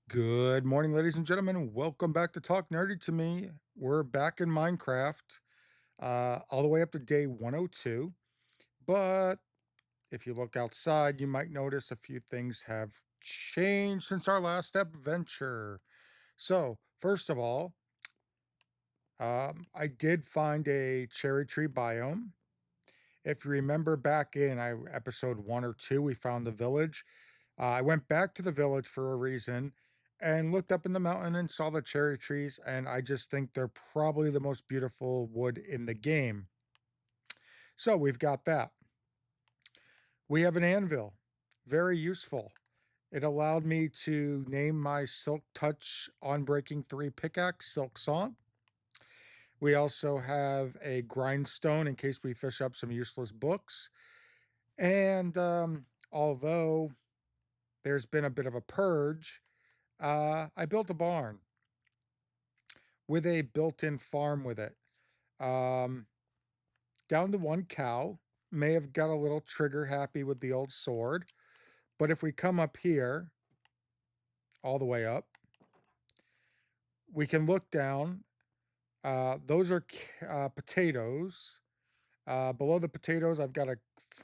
Good morning, ladies and gentlemen. Welcome back to Talk Nerdy to Me. We're back in Minecraft, all the way up to day 102. But if you look outside, you might notice a few things have changed since our last adventure. So, first of all, I did find a cherry tree biome. If you remember back in episode 1 or 2, we found the village. I went back to the village for a reason and looked up in the mountain and saw the cherry trees, and I just think they're probably the most beautiful wood in the game. So we've got that. We have an anvil, very useful. It allowed me to name my Silk Touch on Breaking 3 pickaxe, Silk Song. We also have a grindstone in case we fish up some useless books. And although there's been a bit of a purge, I built a barn with a built-in farm with it. Um, Down to one cow. May have got a little trigger happy with the old sword. But if we come up here, all the way up, we can look down. Those are potatoes. Below the potatoes, I've got a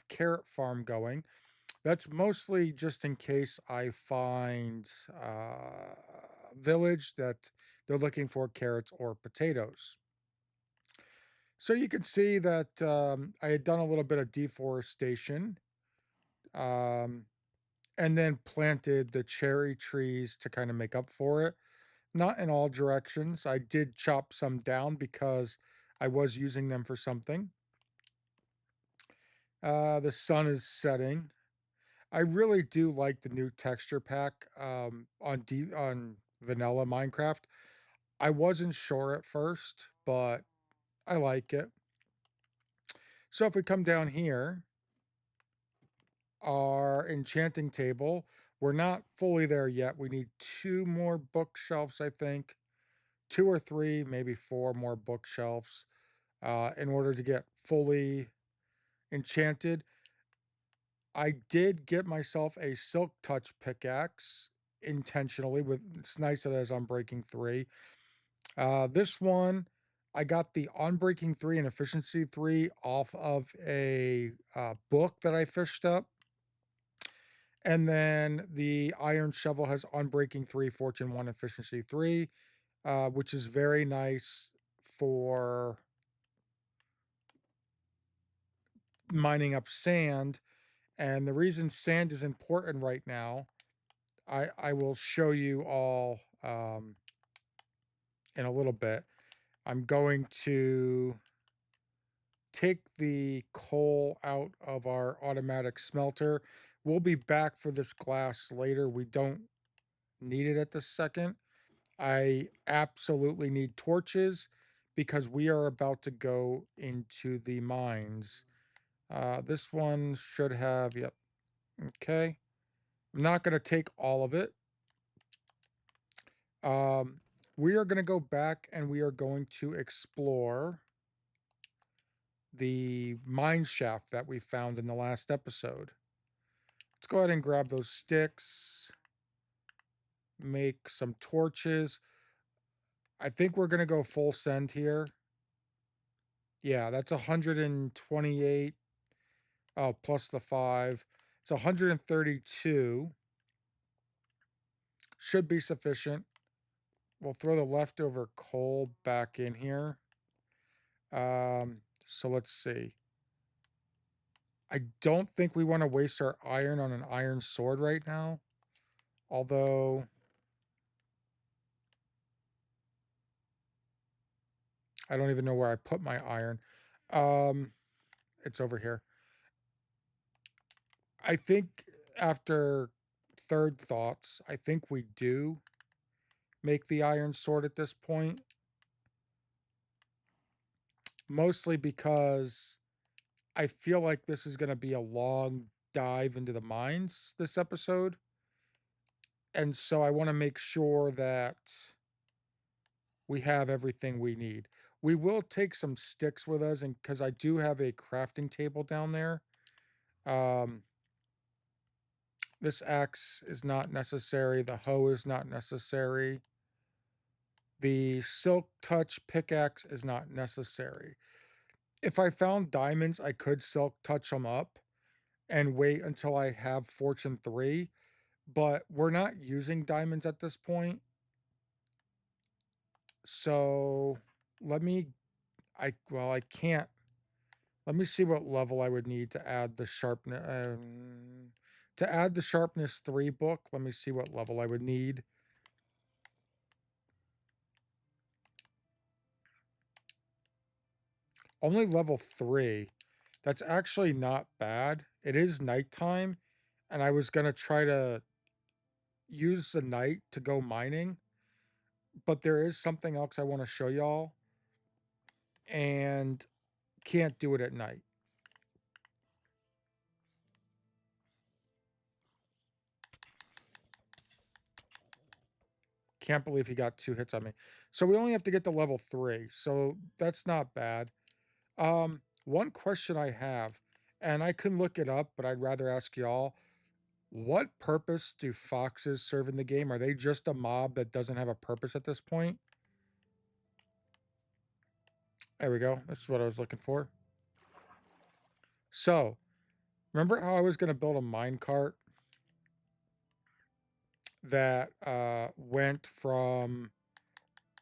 carrot farm going. That's mostly just in case I find village that they're looking for carrots or potatoes. So you can see that I had done a little bit of deforestation, um, and then planted the cherry trees to kind of make up for it. Not in all directions. I did chop some down because I was using them for something. The sun is setting. I really do like the new texture pack on vanilla Minecraft. I wasn't sure at first, but I like it. So if we come down here, our enchanting table, we're not fully there yet. We need 2 more bookshelves, I think. 2 or 3, maybe 4 more bookshelves, in order to get fully enchanted. I did get myself a Silk Touch pickaxe intentionally. With It's nice that it's on Breaking 3. This one, I got the on Breaking 3 and Efficiency 3 off of a book that I fished up. And then the iron shovel has on Breaking 3, Fortune 1, Efficiency 3, which is very nice for mining up sand. And the reason sand is important right now, I will show you all in a little bit. I'm going to take the coal out of our automatic smelter. We'll be back for this glass later. We don't need it at this second. I absolutely need torches because we are about to go into the mines. This one should have, yep, okay. I'm not going to take all of it. Um, we are going to go back and we are going to explore the mine shaft that we found in the last episode. Let's go ahead and grab those sticks, make some torches. I think we're going to go full send here. Yeah, that's 128. Oh, plus the 5. It's 132. Should be sufficient. We'll throw the leftover coal back in here. So let's see. I don't think we want to waste our iron on an iron sword right now. Although I don't even know where I put my iron. Um, it's over here. I think after third thoughts, I think we do make the iron sword at this point. Mostly because I feel like this is going to be a long dive into the mines this episode. And so I want to make sure that we have everything we need. We will take some sticks with us, and because I do have a crafting table down there. Um, This axe is not necessary. The hoe is not necessary. The silk touch pickaxe is not necessary. If I found diamonds, I could silk touch them up and wait until I have Fortune 3, but we're not using diamonds at this point. So let me, I can't. Let me see what level I would need to add the sharpness. To add the sharpness 3 book, let me see what level I would need. Only level 3. That's actually not bad. It is nighttime, and I was going to try to use the night to go mining, but there is something else I want to show y'all, and can't do it at night. Can't believe he got 2 hits on me. So we only have to get to level 3, so that's not bad. One question I have, and I can look it up, but I'd rather ask y'all, what purpose do foxes serve in the game? Are they just a mob that doesn't have a purpose at this point? There we go. This is what I was looking for. So, remember how I was going to build a minecart that went from,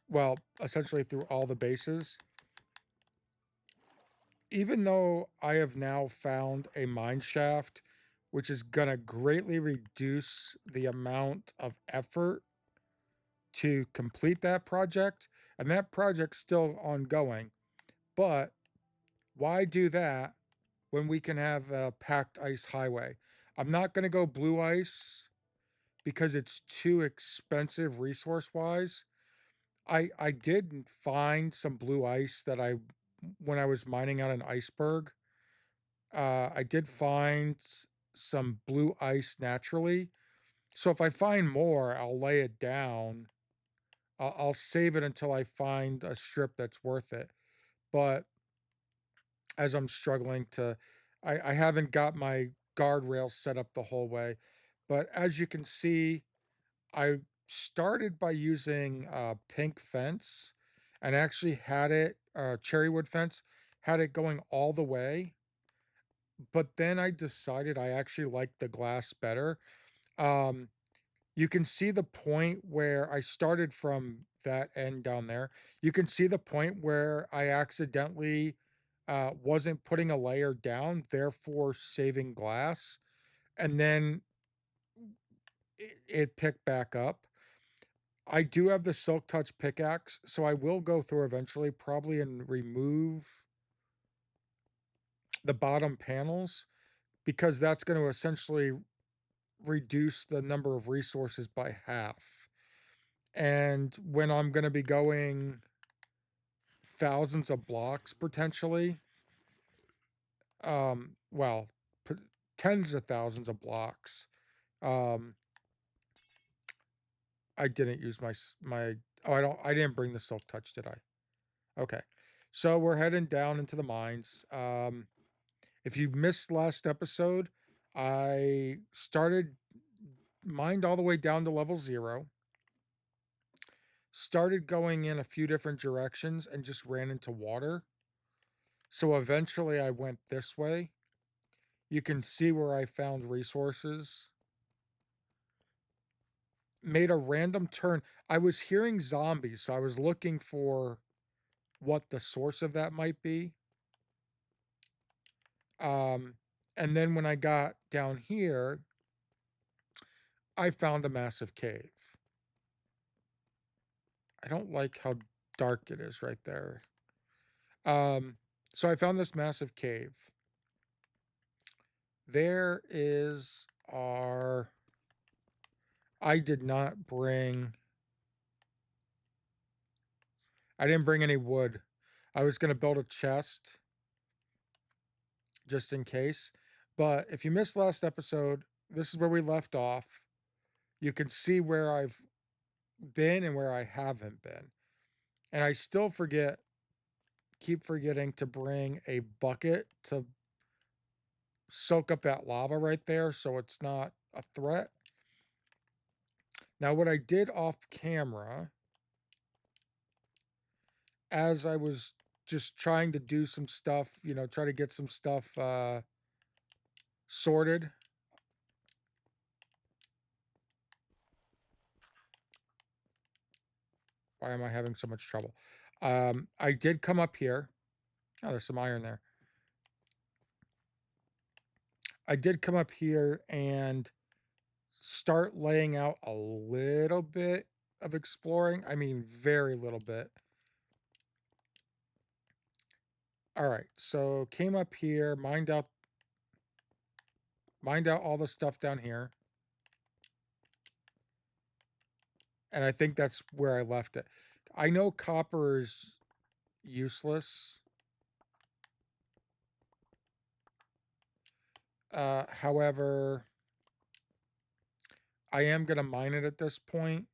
well, essentially through all the bases? Even though I have now found a mineshaft, which is going to greatly reduce the amount of effort to complete that project, and that project's still ongoing. But why do that when we can have a packed ice highway? I'm not going to go blue ice because it's too expensive resource wise. I did find some blue ice that when I was mining out an iceberg, I did find some blue ice naturally. So if I find more, I'll lay it down. I'll save it until I find a strip that's worth it. But as I'm struggling to, I haven't got my guardrails set up the whole way. But as you can see, I started by using pink fence and actually had it, cherry wood fence, had it going all the way. But then I decided I actually liked the glass better. Um, you can see the point where I started from that end down there. You can see the point where I accidentally wasn't putting a layer down, therefore saving glass. And then it picked back up. I do have the Silk Touch pickaxe, so I will go through eventually, probably, and remove the bottom panels because that's going to essentially reduce the number of resources by half. And when I'm going to be going thousands of blocks potentially, well, tens of thousands of blocks, um, I didn't use my, oh, I didn't bring the Silk Touch, did I? Okay. So we're heading down into the mines. If you missed last episode, I started mined all the way down to level 0, started going in a few different directions and just ran into water. So eventually I went this way. You can see where I found resources. Made a random turn. I was hearing zombies, so I was looking for what the source of that might be. Um, and then when I got down here, I found a massive cave. I don't like how dark it is right there. So I found this massive cave. There is our. I did not bring. I didn't bring any wood. I was going to build a chest just in case. But if you missed last episode, this is where we left off. You can see where I've been and where I haven't been. And I still keep forgetting to bring a bucket to soak up that lava right there so it's not a threat. Now, what I did off camera, as I was just trying to do some stuff, try to get some stuff sorted. Why am I having so much trouble? I did come up here. Oh, there's some iron there. I did come up here and start laying out a little bit of exploring. I mean, very little bit. All right, so came up here, mined out all the stuff down here. And I think that's where I left it. I know copper is useless. However, I am going to mine it at this point,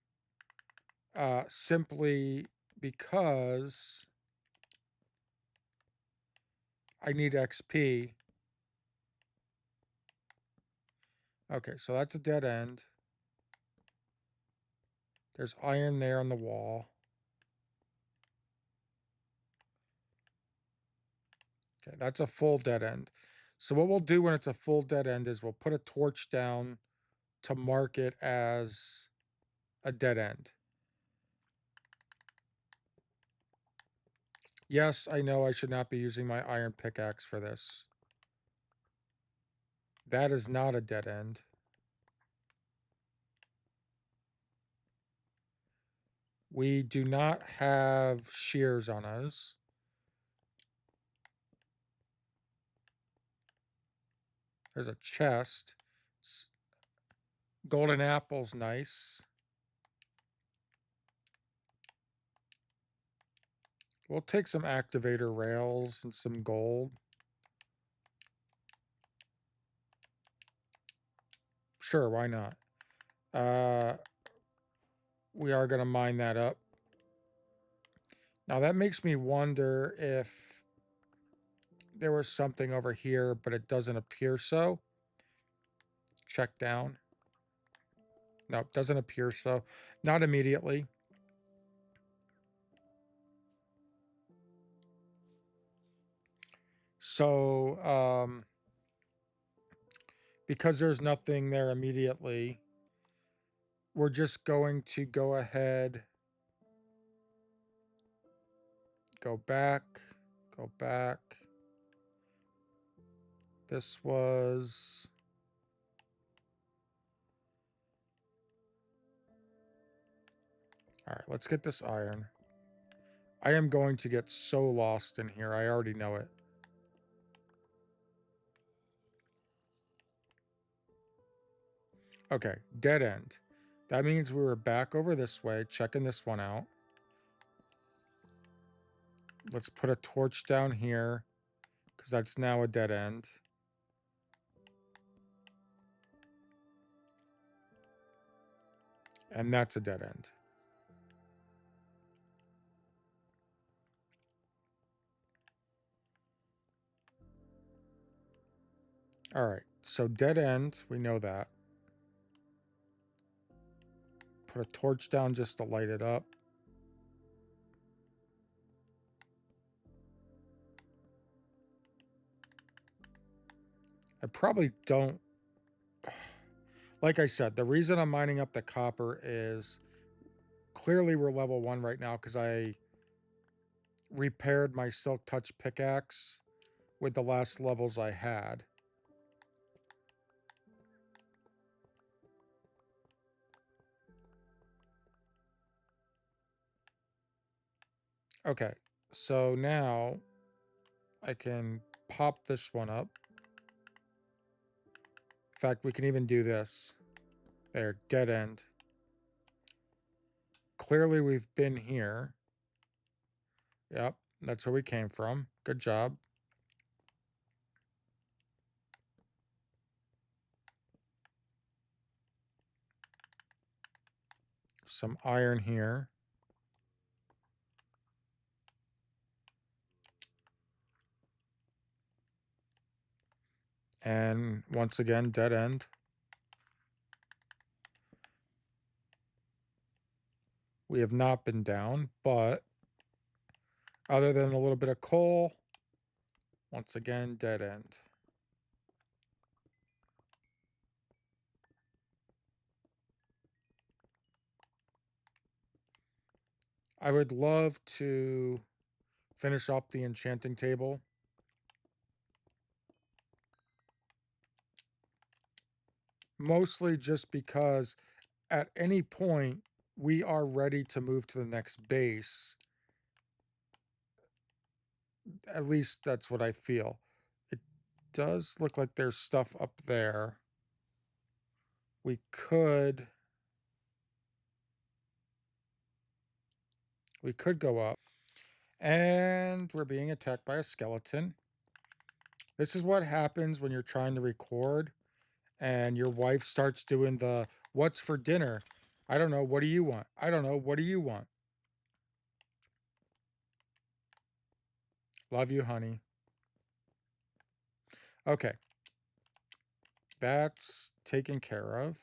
simply because I need XP. Okay, so that's a dead end. There's iron there on the wall. Okay, that's a full dead end. So what we'll do when it's a full dead end is we'll put a torch down to mark it as a dead end. Yes, I know I should not be using my iron pickaxe for this. That is not a dead end. We do not have shears on us. There's a chest. Golden apple's nice. We'll take some activator rails and some gold. Sure, why not? We are going to mine that up. Now that makes me wonder if there was something over here, but it doesn't appear so. Check down. Nope, doesn't appear so. Not immediately. So, because there's nothing there immediately, we're just going to go ahead, go back. This was... All right, let's get this iron. I am going to get so lost in here. I already know it. Okay, dead end. That means we were back over this way, checking this one out. Let's put a torch down here, because that's now a dead end. And that's a dead end. All right, so dead end, we know that. Put a torch down just to light it up. I probably don't... Like I said, the reason I'm mining up the copper is clearly we're level 1 right now because I repaired my Silk Touch pickaxe with the last levels I had. Okay, so now I can pop this one up. In fact, we can even do this. There, dead end. Clearly we've been here. Yep, that's where we came from. Good job. Some iron here. And once again, dead end. We have not been down, but other than a little bit of coal, once again, dead end. I would love to finish off the enchanting table. Mostly just because at any point we are ready to move to the next base. At least that's what I feel. It does look like there's stuff up there. We could go up. And we're being attacked by a skeleton. This is what happens when you're trying to record and your wife starts doing the what's for dinner? I don't know. What do you want? I don't know. What do you want? Love you, honey. Okay. That's taken care of.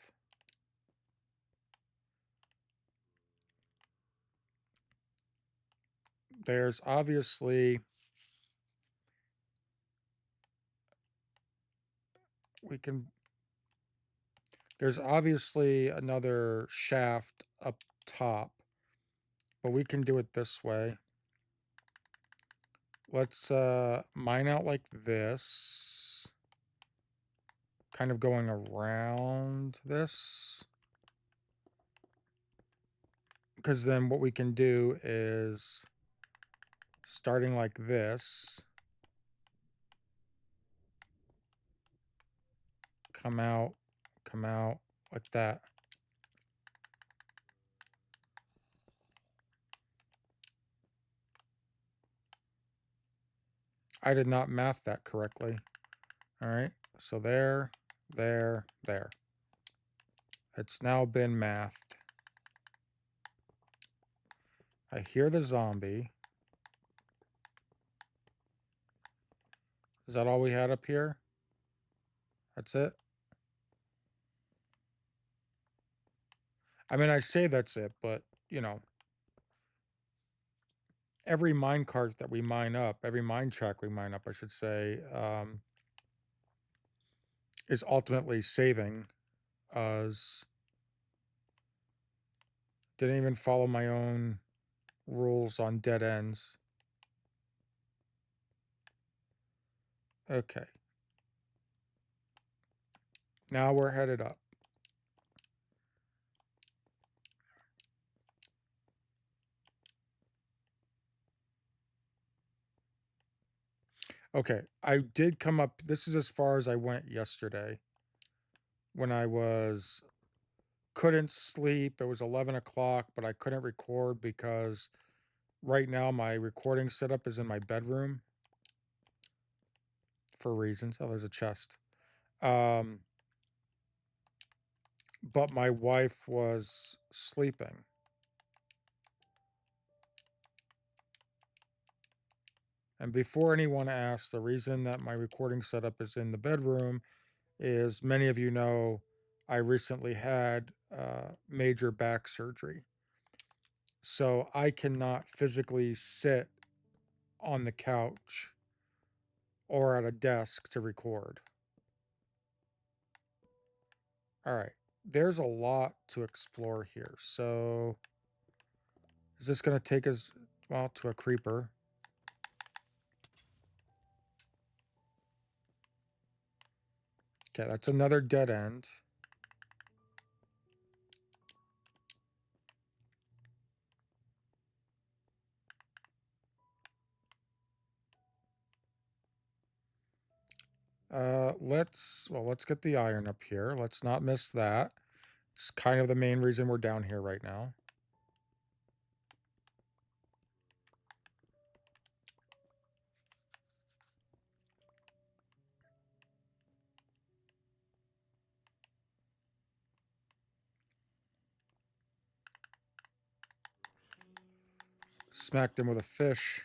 There's obviously there's obviously another shaft up top, but we can do it this way. Let's mine out like this, kind of going around this, because then what we can do is starting like this, come out like that. I did not math that correctly. All right, so there. It's now been mathed. I hear the zombie. Is that all we had up here? That's it? I mean, I say that's it, but, you know, every mine cart that we mine up, every mine track we mine up, I should say, is ultimately saving us. Didn't even follow my own rules on dead ends. Okay. Now we're headed up. Okay, I did come up. This is as far as I went yesterday when I couldn't sleep. It was 11 o'clock, but I couldn't record because right now my recording setup is in my bedroom for reasons. Oh, there's a chest. But my wife was sleeping. And before anyone asks, the reason that my recording setup is in the bedroom is many of you know I recently had major back surgery. So I cannot physically sit on the couch or at a desk to record. All right, there's a lot to explore here. So is this going to take us, well, to a creeper? Okay, that's another dead end. Let's get the iron up here. Let's not miss that. It's kind of the main reason we're down here right now. Smacked him with a fish.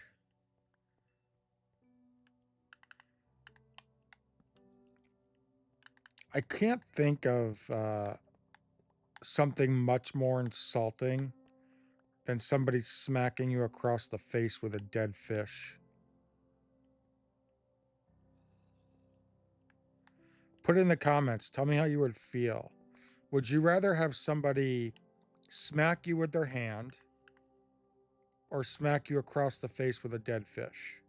I can't think of something much more insulting than somebody smacking you across the face with a dead fish. Put it in the comments. Tell me how you would feel. Would you rather have somebody smack you with their hand or smack you across the face with a dead fish?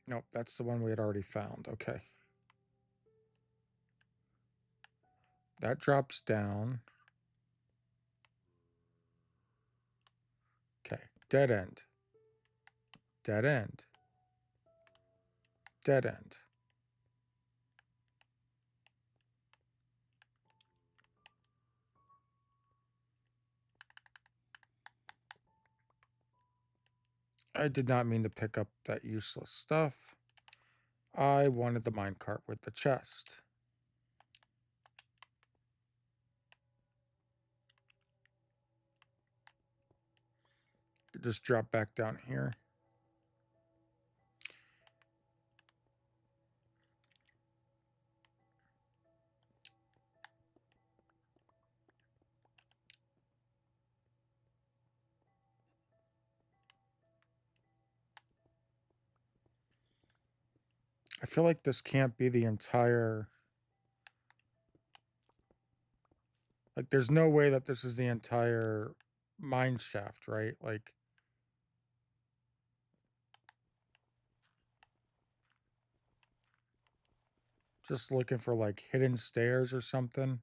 Nope, that's the one we had already found. Okay. That drops down. Okay, dead end. Dead end. Dead end. I did not mean to pick up that useless stuff. I wanted the minecart with the chest. Just drop back down here. I feel like this can't be the entire... Like, there's no way that this is the entire mine shaft, right? Like, just looking for, like, hidden stairs or something.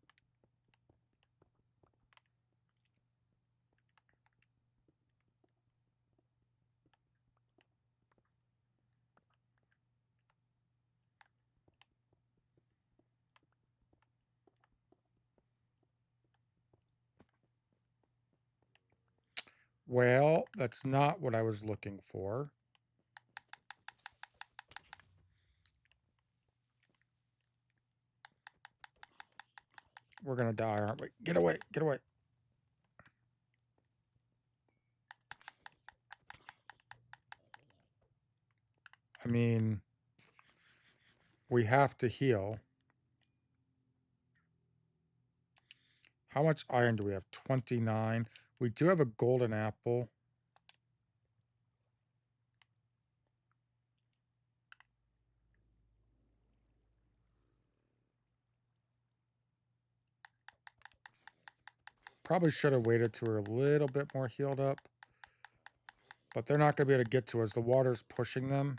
Well, that's not what I was looking for. We're gonna die, aren't we? Get away, get away. I mean, we have to heal. How much iron do we have? 29. We do have a golden apple. Probably should have waited till we're a little bit more healed up. But they're not going to be able to get to us. The water's pushing them.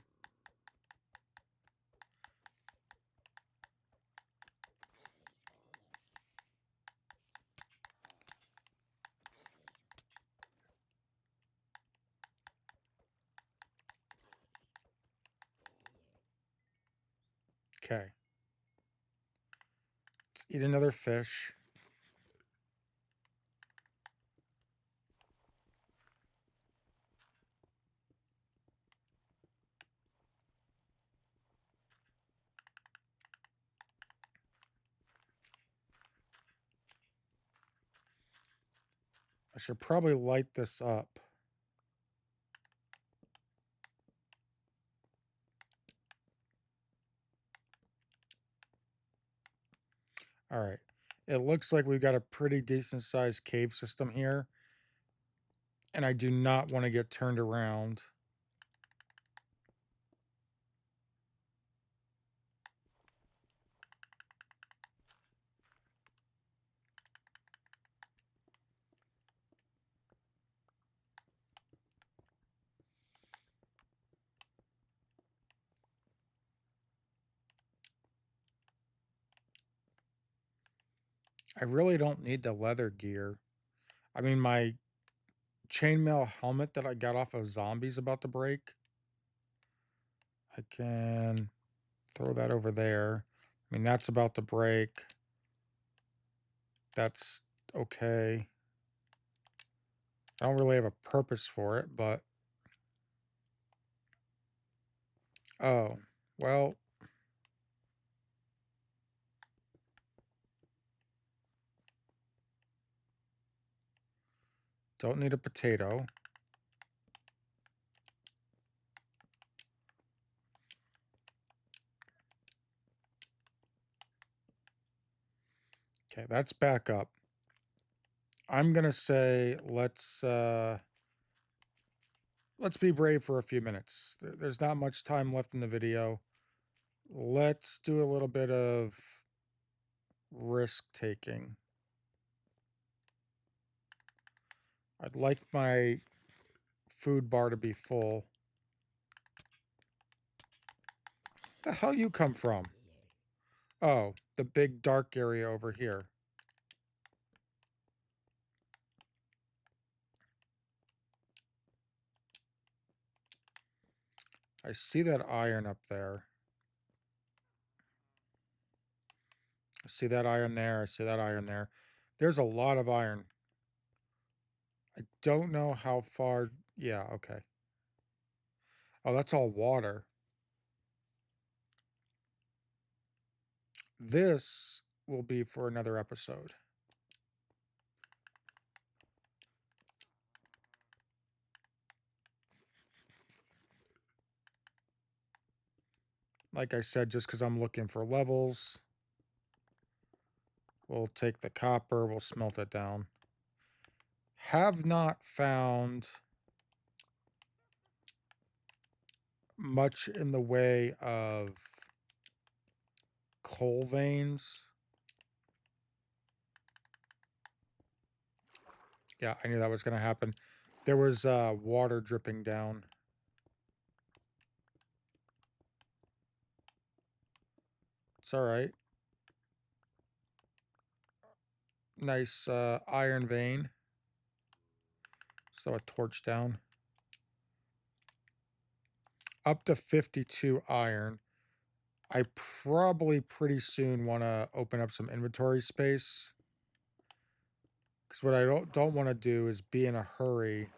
Okay. Let's eat another fish. I should probably light this up. All right. It looks like we've got a pretty decent sized cave system here. And I do not want to get turned around. I really don't need the leather gear. I mean, my chainmail helmet that I got off of zombies about to break. I can throw that over there. I mean, that's about to break. That's okay. I don't really have a purpose for it, but... Oh, well... Don't need a potato. Okay, that's back up. I'm gonna say let's be brave for a few minutes. There's not much time left in the video. Let's do a little bit of risk taking. I'd like my food bar to be full. The hell you come from? Oh, the big dark area over here. I see that iron up there. I see that iron there. I see that iron there. There's a lot of iron. I don't know how far. Yeah, okay. Oh, that's all water. This will be for another episode. Like I said, just because I'm looking for levels, we'll take the copper, we'll smelt it down. Have not found much in the way of coal veins. Yeah, I knew that was going to happen. There was water dripping down. It's all right. Nice iron vein. So a torch down. Up to 52 iron. I probably pretty soon want to open up some inventory space. Because what I don't want to do is be in a hurry.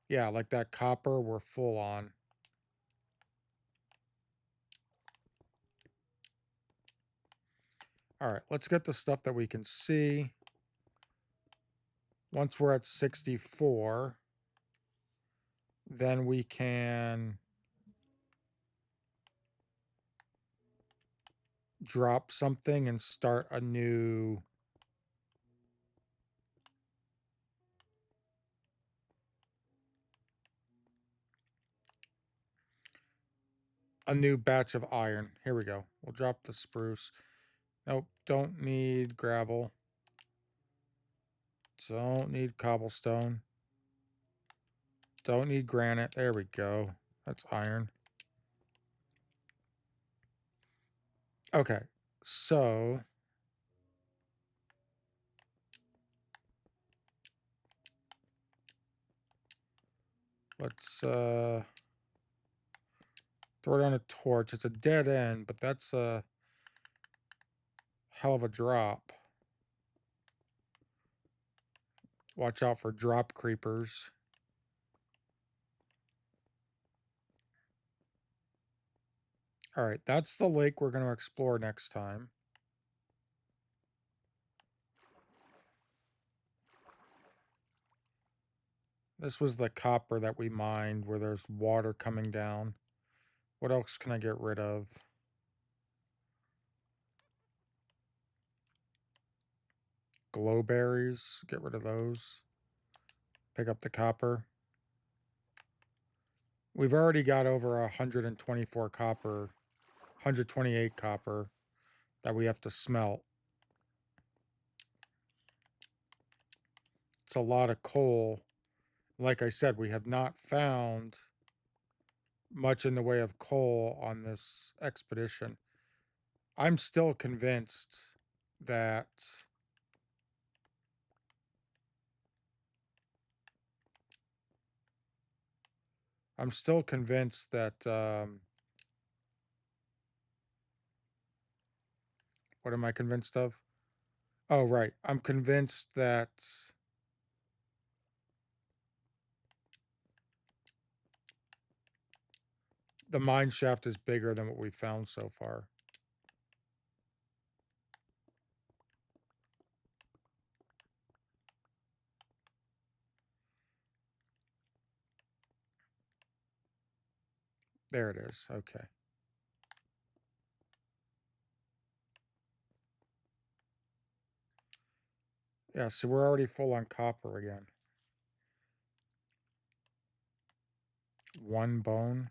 Yeah, like that copper, we're full on. All right, let's get the stuff that we can see. Once we're at 64, then we can drop something and start a new batch of iron. Here we go. We'll drop the spruce. Nope, don't need gravel. Don't need cobblestone. Don't need granite. There we go. That's iron. Okay, so let's throw it on a torch. It's a dead end, but that's a hell of a drop. Watch out for drop creepers. All right, that's the lake we're going to explore next time. This was the copper that we mined where there's water coming down. What else can I get rid of? Glowberries. Get rid of those. Pick up the copper. We've already got over 124 copper, 128 copper that we have to smelt. It's a lot of coal. Like I said, we have not found much in the way of coal on this expedition. I'm still convinced that what am I convinced of? Oh, right. I'm convinced that the mine shaft is bigger than what we've found so far. There it is. Okay. Yeah, so we're already full on copper again. One bone.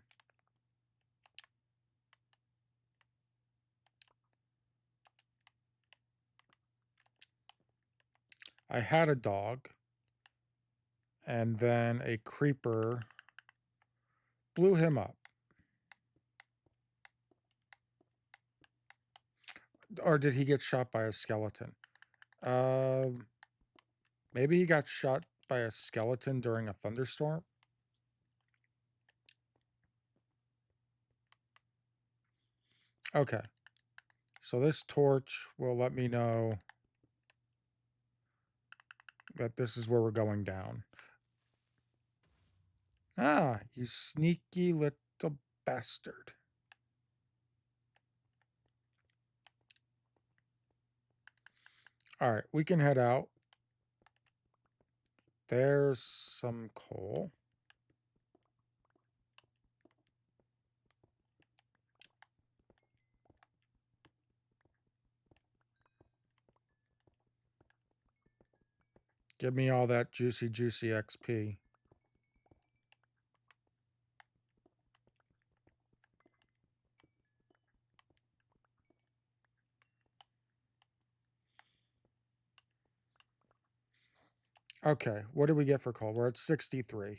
I had a dog, and then a creeper blew him up. Or did he get shot by a skeleton? Um, Maybe he got shot by a skeleton during a thunderstorm. Okay. So this torch will let me know that this is where we're going down. Ah, you sneaky little bastard. All right, we can head out. There's some coal. Give me all that juicy, juicy XP. Okay, what did we get for coal? We're at 63.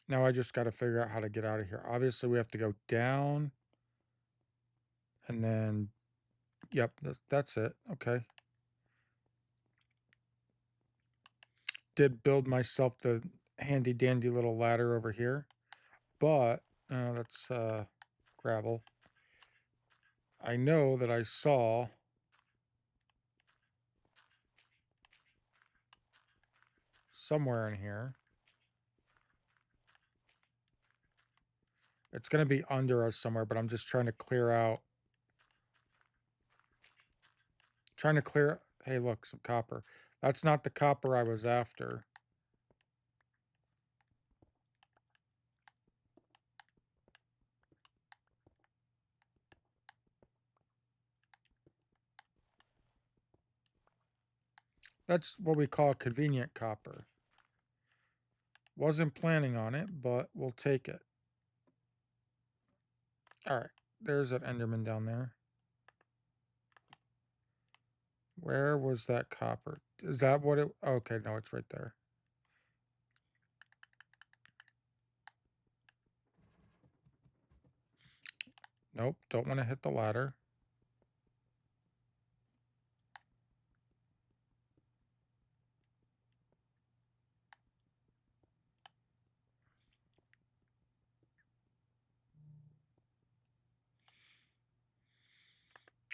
Now I just got to figure out how to get out of here. Obviously, we have to go down. And then, yep, that's it. Okay. Did build myself the handy dandy little ladder over here. But, that's gravel. I know that I saw somewhere in here. It's going to be under us somewhere, but I'm just trying to clear out. Trying to clear. Hey, look, some copper. That's not the copper I was after. That's what we call convenient copper. Wasn't planning on it, but we'll take it. All right, there's an Enderman down there. Where was that copper? Is that what it... Okay, no, it's right there. Nope, don't want to hit the ladder.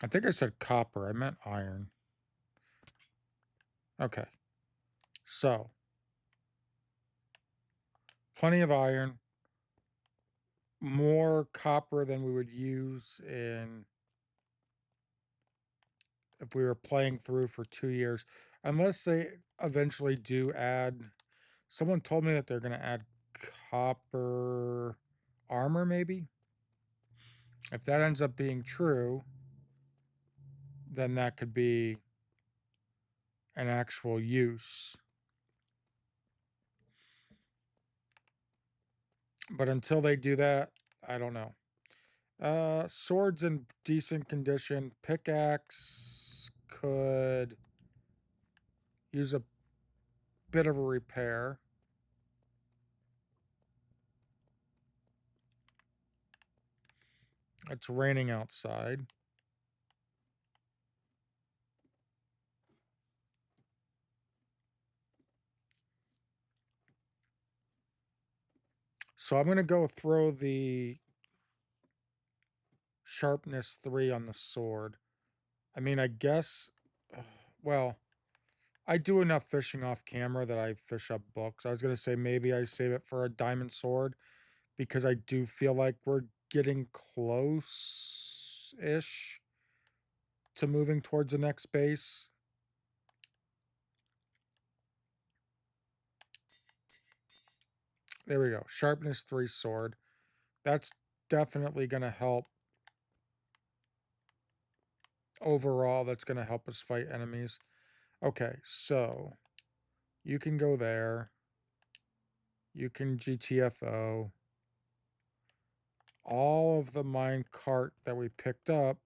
I think I said copper. I meant iron. Okay. So, plenty of iron. More copper than we would use in... if we were playing through for 2 years. Unless they eventually do add... Someone told me that they're going to add copper armor, maybe? If that ends up being true, then that could be an actual use. But until they do that, I don't know. Sword's in decent condition. Pickaxe could use a bit of a repair. It's raining outside. So I'm going to go throw the sharpness 3 on the sword. I mean, I guess, well, I do enough fishing off camera that I fish up books. I was going to say maybe I save it for a diamond sword because I do feel like we're getting close-ish to moving towards the next base. There we go. Sharpness 3 sword. That's definitely going to help overall that's going to help us fight enemies. Okay, so you can go there. You can GTFO. All of the mine cart that we picked up,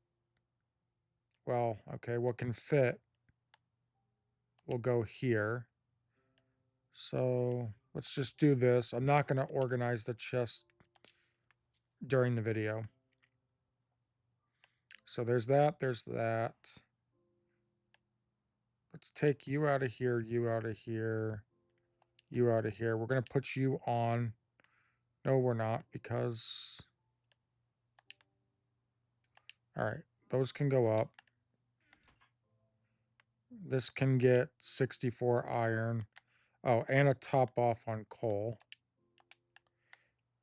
well, okay, what can fit will go here. So let's just do this. I'm not going to organize the chest during the video. So there's that, there's that. Let's take you out of here, you out of here, you out of here. We're going to put you on. No, we're not, because... All right, those can go up. This can get 64 iron. Oh, and a top off on coal.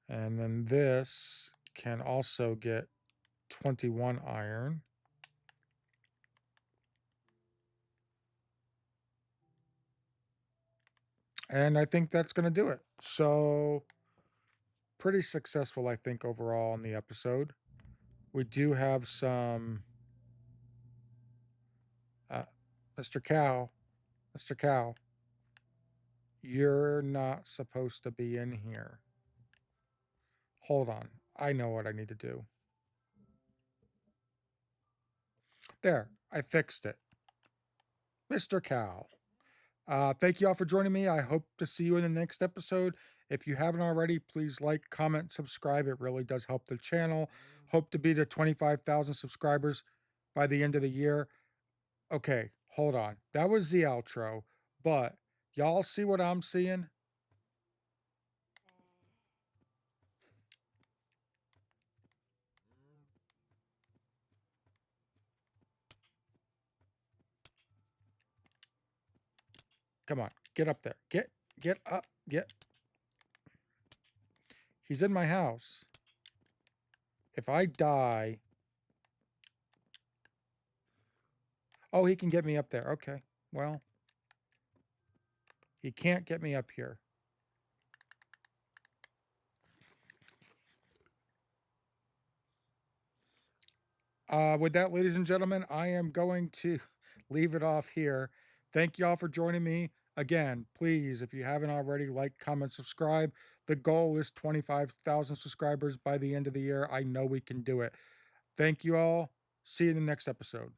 And then this can also get 21 iron. And I think that's going to do it. So, pretty successful, I think, overall in the episode. We do have some... Mr. Cow, Mr. Cow, you're not supposed to be in here. Hold on. I know what I need to do. There, I fixed it. Mr. Cow. Thank you all for joining me. I hope to see you in the next episode. If you haven't already, please like, comment, subscribe. It really does help the channel. Hope to be to 25,000 subscribers by the end of the year. Okay, hold on. That was the outro, but y'all see what I'm seeing? Come on, get up there. Get up, get. He's in my house. If I die... Oh, he can get me up there. Okay, well, he can't get me up here. With that, ladies and gentlemen, I am going to leave it off here. Thank y'all for joining me. Again, please, if you haven't already, like, comment, subscribe. The goal is 25,000 subscribers by the end of the year. I know we can do it. Thank you all. See you in the next episode.